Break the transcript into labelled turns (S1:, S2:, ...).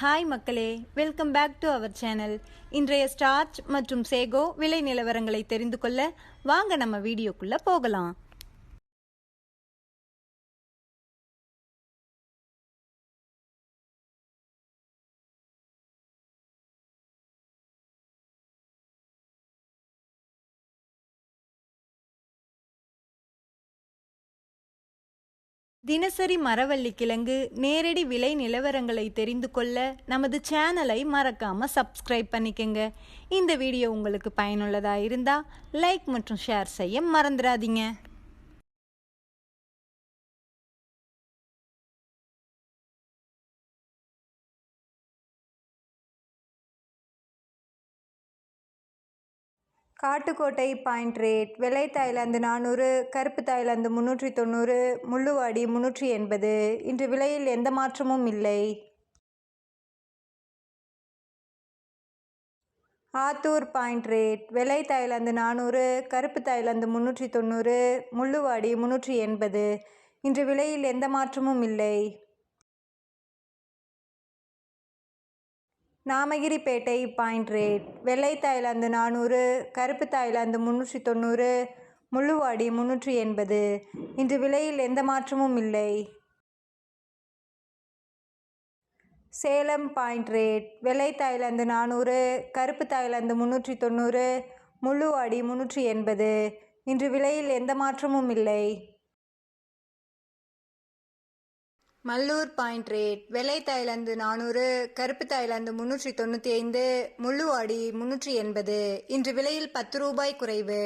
S1: Hi மக்களே, welcome back to our channel. இன்றைய starch மற்றும் சேகோ விலை நிலவரங்களை தெரிந்து கொள்ள வாங்க நம்ம வீடியோக்குள்ள போகலாம். தினசரி மரவள்ளி கிழங்கு நேரடி விலை நிலவரங்களை தெரிந்து கொள்ள நமது சேனலை மறக்காம சப்ஸ்கிரைப் பண்ணிக்கங்க. இந்த வீடியோ உங்களுக்கு பயனுள்ளதாக இருந்தால் லைக் மற்றும் ஷேர் செய்ய மறந்துடாதீங்க. காட்டுக்கோட்டை பாயிண்ட் ரேட்: வெள்ளை தாய்லாந்து 400, கருப்பு தாய்லாந்து 390, முள்ளுவாடி 380. இன்று விலையில் எந்த மாற்றமும் இல்லை. ஆத்தூர் பாயிண்ட் ரேட்: வெள்ளை தாய்லாந்து 400, கருப்பு தாய்லாந்து 390, முள்ளுவாடி 380. இன்று விலையில் எந்த மாற்றமும் இல்லை. நாமகிரிப்பேட்டை பாயிண்ட் ரேட்: வெள்ளை தாய்லாந்து 400, கருப்பு தாய்லாந்து 390, முள்ளுவாடி 380. இன்று விலையில் எந்த மாற்றமும் இல்லை. சேலம் பாயிண்ட் ரேட்: வெள்ளை தாய்லாந்து 400, கருப்பு தாய்லாந்து 390, முள்ளுவாடி 380. இன்று விலையில் எந்த மாற்றமும் இல்லை. மல்லூர் பாயிண்ட் ரேட்: வெள்ளை தாய்லாந்து 400, கருப்பு தாய்லாந்து 395, முள்ளுவாடி 380. இன்று விலையில் 10 ரூபாய் குறைவு.